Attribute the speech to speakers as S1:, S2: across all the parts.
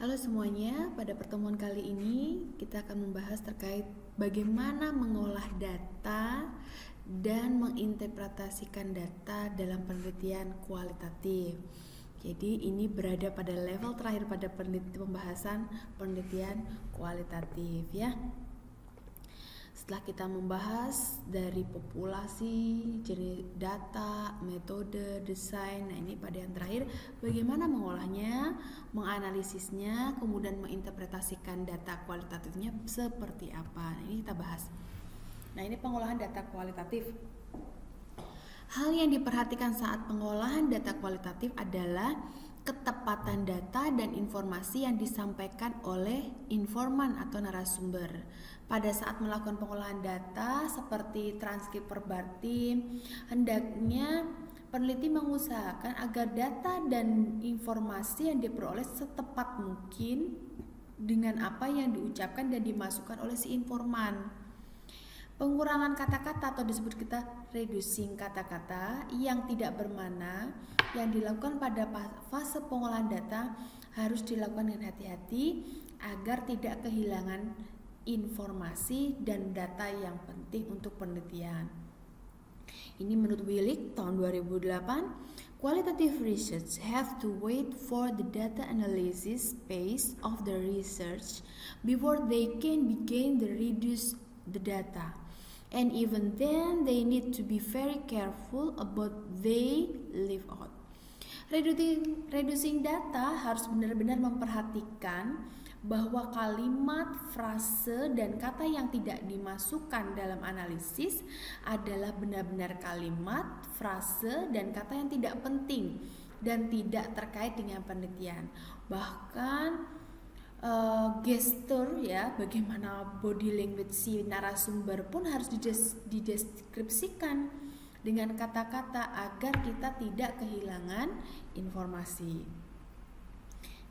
S1: Halo semuanya, pada pertemuan kali ini kita akan membahas terkait bagaimana mengolah data dan menginterpretasikan data dalam penelitian kualitatif. Jadi ini berada pada level terakhir pada pembahasan penelitian kualitatif ya. Setelah kita membahas dari populasi, jenis data, metode, desain, nah ini pada yang terakhir bagaimana mengolahnya, menganalisisnya, kemudian menginterpretasikan data kualitatifnya seperti apa. Nah, ini kita bahas. Nah, ini pengolahan data kualitatif. Hal yang diperhatikan saat pengolahan data kualitatif adalah ketepatan data dan informasi yang disampaikan oleh informan atau narasumber. Pada saat melakukan pengolahan data seperti transkrip per bar tim, hendaknya peneliti mengusahakan agar data dan informasi yang diperoleh setepat mungkin dengan apa yang diucapkan dan dimasukkan oleh si informan. Pengurangan kata-kata atau disebut kita reducing kata-kata yang tidak bermakna yang dilakukan pada fase pengolahan data harus dilakukan dengan hati-hati agar tidak kehilangan informasi dan data yang penting untuk penelitian. Ini menurut Willig tahun 2008, qualitative research have to wait for the data analysis phase of the research before they can begin to reduce the data. And even then, they need to be very careful about they leave out. Reducing data harus benar-benar memperhatikan bahwa kalimat, frase, dan kata yang tidak dimasukkan dalam analisis adalah benar-benar kalimat, frase, dan kata yang tidak penting dan tidak terkait dengan penelitian. Bahkan gestur ya, bagaimana body language si narasumber pun harus dideskripsikan dengan kata-kata agar kita tidak kehilangan informasi.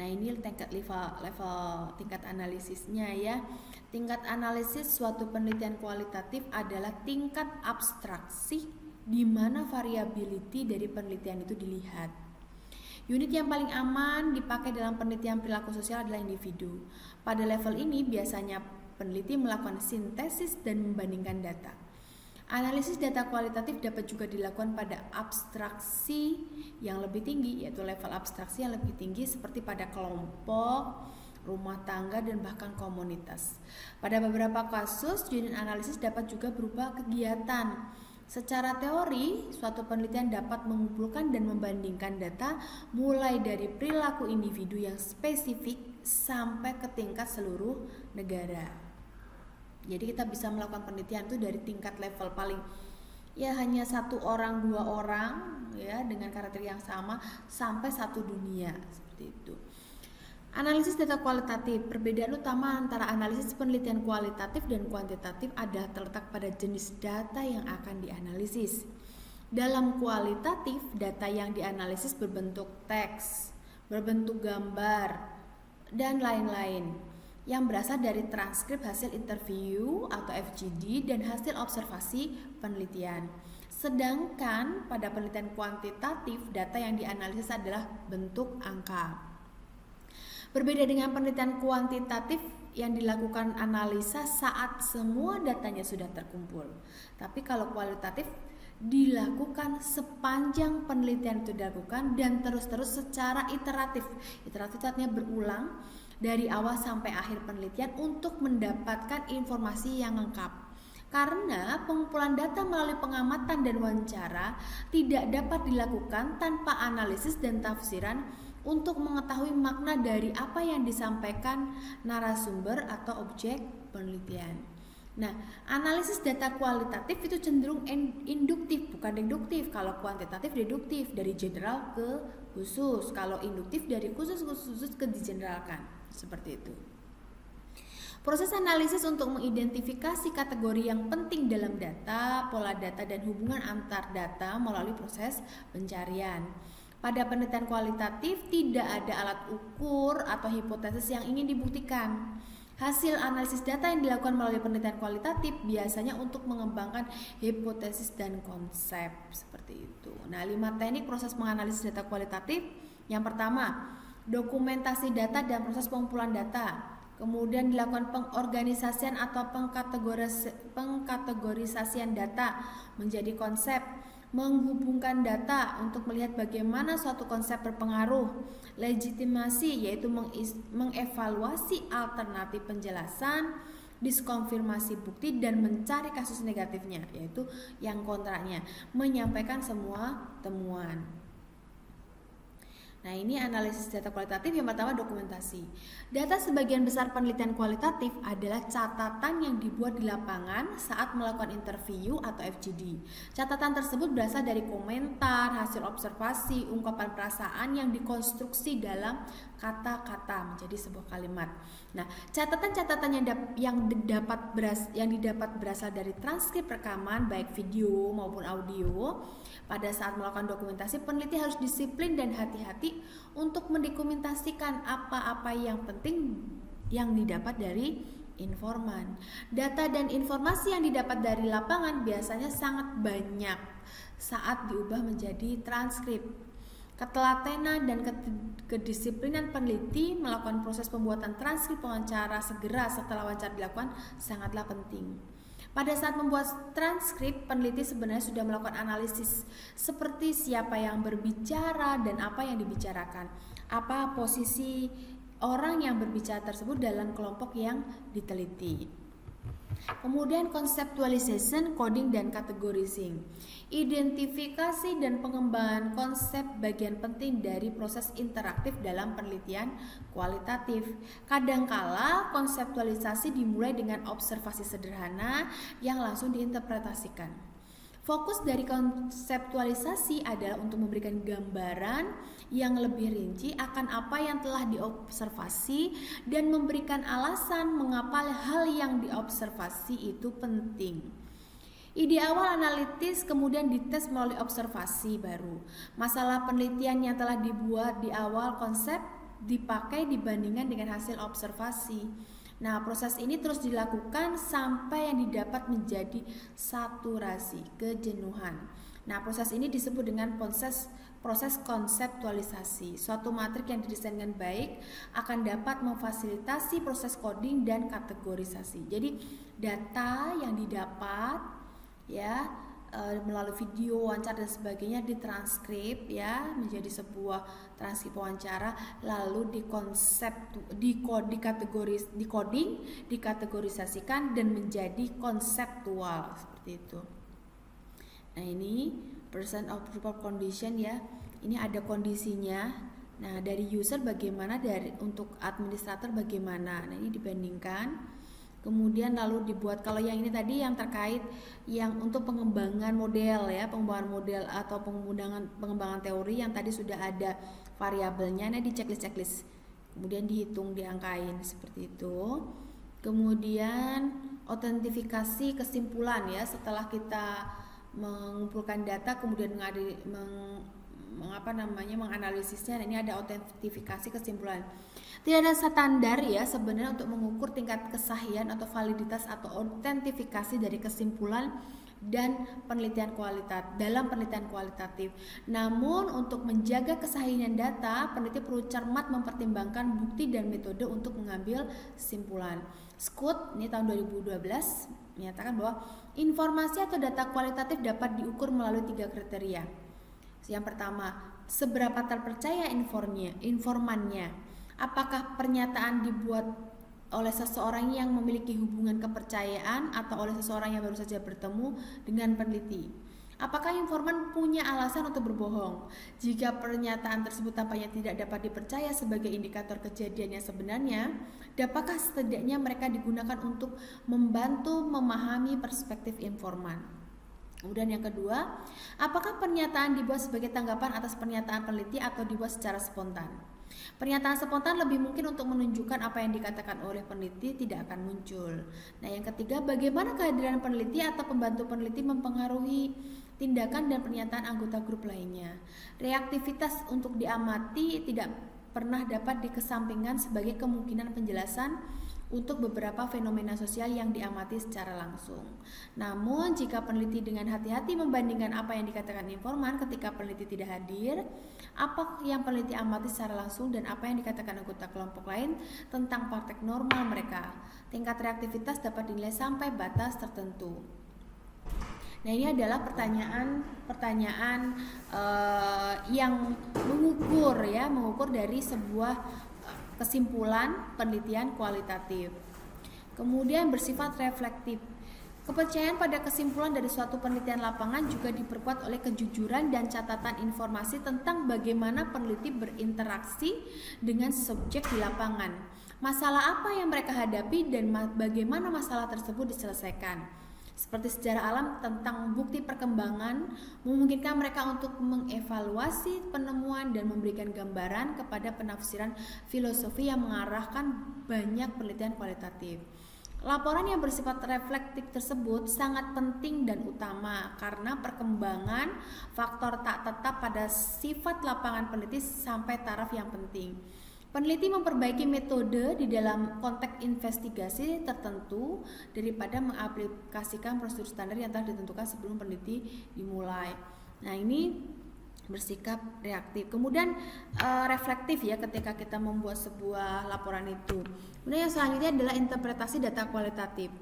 S1: Nah, ini level tingkat analisisnya ya. Tingkat analisis suatu penelitian kualitatif adalah tingkat abstraksi di mana variability dari penelitian itu dilihat. Unit yang paling aman dipakai dalam penelitian perilaku sosial adalah individu. Pada level ini biasanya peneliti melakukan sintesis dan membandingkan data. Analisis data kualitatif dapat juga dilakukan pada abstraksi yang lebih tinggi, yaitu level abstraksi yang lebih tinggi seperti pada kelompok, rumah tangga, dan bahkan komunitas. Pada beberapa kasus, unit analisis dapat juga berupa kegiatan. Secara teori, suatu penelitian dapat mengumpulkan dan membandingkan data mulai dari perilaku individu yang spesifik sampai ke tingkat seluruh negara. Jadi kita bisa melakukan penelitian itu dari tingkat level paling ya hanya 1 orang, 2 orang ya dengan karakter yang sama sampai 1 dunia seperti itu. Analisis data kualitatif. Perbedaan utama antara analisis penelitian kualitatif dan kuantitatif adalah terletak pada jenis data yang akan dianalisis. Dalam kualitatif, data yang dianalisis berbentuk teks, berbentuk gambar, dan lain-lain yang berasal dari transkrip hasil interview atau FGD dan hasil observasi penelitian. Sedangkan pada penelitian kuantitatif, data yang dianalisis adalah bentuk angka. Berbeda dengan penelitian kuantitatif yang dilakukan analisa saat semua datanya sudah terkumpul. Tapi kalau kualitatif dilakukan sepanjang penelitian itu dilakukan dan terus-terus secara iteratif. Iteratif artinya berulang dari awal sampai akhir penelitian untuk mendapatkan informasi yang lengkap. Karena pengumpulan data melalui pengamatan dan wawancara tidak dapat dilakukan tanpa analisis dan tafsiran untuk mengetahui makna dari apa yang disampaikan narasumber atau objek penelitian. Nah, analisis data kualitatif itu cenderung induktif, bukan deduktif. Kalau kuantitatif deduktif, dari general ke khusus. Kalau induktif dari khusus ke digeneralkan. Seperti itu. Proses analisis untuk mengidentifikasi kategori yang penting dalam data, pola data, dan hubungan antar data melalui proses pencarian. Pada penelitian kualitatif tidak ada alat ukur atau hipotesis yang ingin dibuktikan. Hasil analisis data yang dilakukan melalui penelitian kualitatif biasanya untuk mengembangkan hipotesis dan konsep seperti itu. Nah, 5 teknik proses menganalisis data kualitatif. Yang pertama, dokumentasi data dan proses pengumpulan data. Kemudian dilakukan pengorganisasian atau pengkategorisasian data menjadi konsep, menghubungkan data untuk melihat bagaimana suatu konsep berpengaruh, legitimasi yaitu mengevaluasi alternatif penjelasan, diskonfirmasi bukti dan mencari kasus negatifnya yaitu yang kontranya, menyampaikan semua temuan. Nah, ini analisis data kualitatif. Yang pertama, dokumentasi. Data sebagian besar penelitian kualitatif adalah catatan yang dibuat di lapangan saat melakukan interview atau FGD. Catatan tersebut berasal dari komentar, hasil observasi, ungkapan perasaan yang dikonstruksi dalam kata-kata menjadi sebuah kalimat. Nah, catatan-catatan yang didapat berasal dari transkrip rekaman baik video maupun audio. Pada saat melakukan dokumentasi, peneliti harus disiplin dan hati-hati untuk mendokumentasikan apa-apa yang penting yang didapat dari informan. Data dan informasi yang didapat dari lapangan biasanya sangat banyak saat diubah menjadi transkrip. Ketelatenan dan kedisiplinan peneliti melakukan proses pembuatan transkrip wawancara segera setelah wawancara dilakukan sangatlah penting. Pada saat membuat transkrip, peneliti sebenarnya sudah melakukan analisis seperti siapa yang berbicara dan apa yang dibicarakan, apa posisi orang yang berbicara tersebut dalam kelompok yang diteliti. Kemudian conceptualization, coding, dan categorizing. Identifikasi dan pengembangan konsep bagian penting dari proses interaktif dalam penelitian kualitatif. Kadangkala konseptualisasi dimulai dengan observasi sederhana yang langsung diinterpretasikan. Fokus dari konseptualisasi adalah untuk memberikan gambaran yang lebih rinci akan apa yang telah diobservasi dan memberikan alasan mengapa hal yang diobservasi itu penting. Ide awal analitis kemudian dites melalui observasi baru. Masalah penelitian yang telah dibuat di awal konsep dipakai dibandingkan dengan hasil observasi. Nah, proses ini terus dilakukan sampai yang didapat menjadi saturasi, kejenuhan. Nah, proses ini disebut dengan proses konseptualisasi. Suatu matrik yang didesain dengan baik akan dapat memfasilitasi proses coding dan kategorisasi. Jadi, data yang didapat ya melalui video, wawancara dan sebagainya ditranskrip ya menjadi sebuah transkrip wawancara, lalu dikategorisasikan dan menjadi konseptual seperti itu. Nah, ini present observable condition ya. Ini ada kondisinya. Nah, dari user bagaimana, untuk administrator bagaimana. Nah, ini dibandingkan. Kemudian lalu dibuat, kalau yang ini tadi yang terkait yang untuk pengembangan model ya, pengembangan model atau pengembangan teori yang tadi sudah ada variabelnya, nah di checklist. Kemudian dihitung, diangkain seperti itu. Kemudian autentifikasi kesimpulan ya, setelah kita mengumpulkan data kemudian menganalisisnya. Nah, ini ada autentifikasi kesimpulan. Tidak ada standar ya sebenarnya untuk mengukur tingkat kesahihan atau validitas atau autentifikasi dari kesimpulan dan penelitian kualitatif. Namun untuk menjaga kesahihan data, peneliti perlu cermat mempertimbangkan bukti dan metode untuk mengambil kesimpulan. Scott ini tahun 2012 menyatakan bahwa informasi atau data kualitatif dapat diukur melalui 3 kriteria. Yang pertama, seberapa terpercaya informannya. Apakah pernyataan dibuat oleh seseorang yang memiliki hubungan kepercayaan atau oleh seseorang yang baru saja bertemu dengan peneliti? Apakah informan punya alasan untuk berbohong? Jika pernyataan tersebut tampaknya tidak dapat dipercaya sebagai indikator kejadian yang sebenarnya, dapatkah setidaknya mereka digunakan untuk membantu memahami perspektif informan? Kemudian yang kedua, apakah pernyataan dibuat sebagai tanggapan atas pernyataan peneliti atau dibuat secara spontan? Pernyataan spontan lebih mungkin untuk menunjukkan apa yang dikatakan oleh peneliti tidak akan muncul. Nah, yang ketiga, bagaimana kehadiran peneliti atau pembantu peneliti mempengaruhi tindakan dan pernyataan anggota grup lainnya. Reaktivitas untuk diamati tidak pernah dapat dikesampingkan sebagai kemungkinan penjelasan untuk beberapa fenomena sosial yang diamati secara langsung. Namun, jika peneliti dengan hati-hati membandingkan apa yang dikatakan informan ketika peneliti tidak hadir, apa yang peneliti amati secara langsung dan apa yang dikatakan anggota kelompok lain tentang praktek normal mereka, tingkat reaktivitas dapat dinilai sampai batas tertentu. Nah, ini adalah pertanyaan yang mengukur dari sebuah kesimpulan penelitian kualitatif. Kemudian bersifat reflektif. Kepercayaan pada kesimpulan dari suatu penelitian lapangan juga diperkuat oleh kejujuran dan catatan informasi tentang bagaimana peneliti berinteraksi dengan subjek di lapangan. Masalah apa yang mereka hadapi dan bagaimana masalah tersebut diselesaikan. Seperti sejarah alam tentang bukti perkembangan memungkinkan mereka untuk mengevaluasi penemuan dan memberikan gambaran kepada penafsiran filosofi yang mengarahkan banyak penelitian kualitatif. Laporan yang bersifat reflektif tersebut sangat penting dan utama karena perkembangan faktor tak tetap pada sifat lapangan peneliti sampai taraf yang penting. Peneliti memperbaiki metode di dalam konteks investigasi tertentu daripada mengaplikasikan prosedur standar yang telah ditentukan sebelum peneliti dimulai. Nah, ini bersikap reaktif. Kemudian reflektif ya ketika kita membuat sebuah laporan itu. Kemudian yang selanjutnya adalah interpretasi data kualitatif.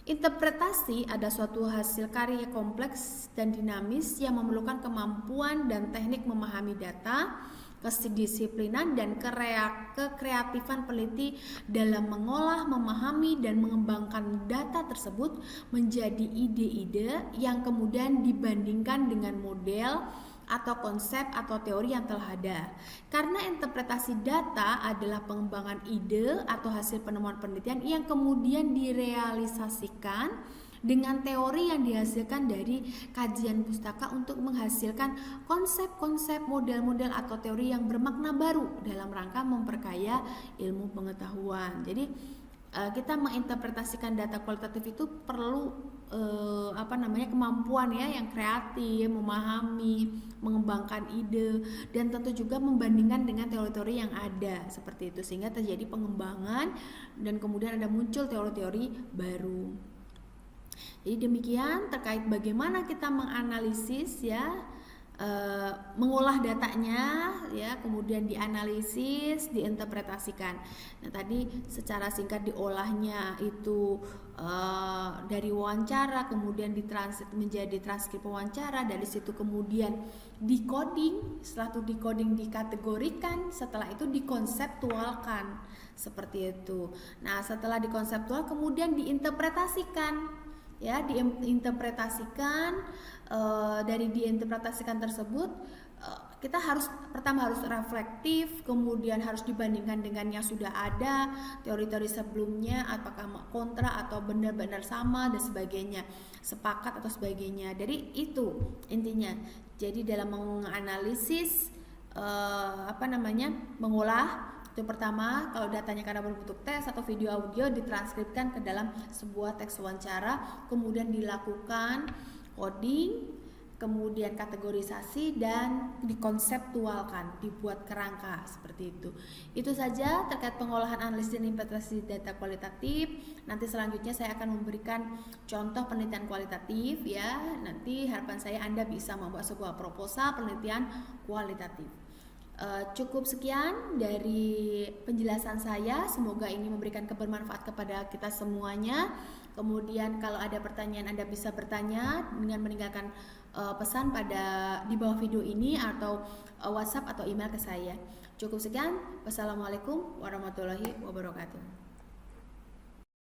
S1: Interpretasi ada suatu hasil karya kompleks dan dinamis yang memerlukan kemampuan dan teknik memahami data, kedisiplinan dan kekreatifan peneliti dalam mengolah, memahami, dan mengembangkan data tersebut menjadi ide-ide yang kemudian dibandingkan dengan model atau konsep atau teori yang telah ada. Karena interpretasi data adalah pengembangan ide atau hasil penemuan penelitian yang kemudian direalisasikan dengan teori yang dihasilkan dari kajian pustaka untuk menghasilkan konsep-konsep, model-model atau teori yang bermakna baru dalam rangka memperkaya ilmu pengetahuan. Jadi kita menginterpretasikan data kualitatif itu perlu kemampuan ya yang kreatif, memahami, mengembangkan ide, dan tentu juga membandingkan dengan teori-teori yang ada seperti itu sehingga terjadi pengembangan dan kemudian ada muncul teori-teori baru. Jadi demikian terkait bagaimana kita menganalisis ya, mengolah datanya ya, kemudian dianalisis, diinterpretasikan. Nah, tadi secara singkat diolahnya itu dari wawancara, kemudian ditranslate menjadi transkrip wawancara, dari situ kemudian decoding, setelah itu decoding dikategorikan, setelah itu dikonseptualkan seperti itu. Nah, setelah dikonseptual kemudian diinterpretasikan. Ya, diinterpretasikan, dari diinterpretasikan tersebut kita pertama harus reflektif, kemudian harus dibandingkan dengan yang sudah ada, teori-teori sebelumnya apakah kontra atau benar-benar sama dan sebagainya, sepakat atau sebagainya. Jadi itu intinya. Jadi dalam menganalisis mengolah itu pertama, kalau datanya karena berbentuk teks atau video audio ditranskripkan ke dalam sebuah teks wawancara, kemudian dilakukan coding, kemudian kategorisasi dan dikonseptualkan, dibuat kerangka seperti itu. Itu saja terkait pengolahan, analisis dan interpretasi data kualitatif. Nanti selanjutnya saya akan memberikan contoh penelitian kualitatif ya. Nanti harapan saya Anda bisa membuat sebuah proposal penelitian kualitatif. Cukup sekian dari penjelasan saya, semoga ini memberikan kebermanfaat kepada kita semuanya. Kemudian kalau ada pertanyaan Anda bisa bertanya dengan meninggalkan pesan di bawah video ini atau WhatsApp atau email ke saya. Cukup sekian, wassalamualaikum warahmatullahi wabarakatuh.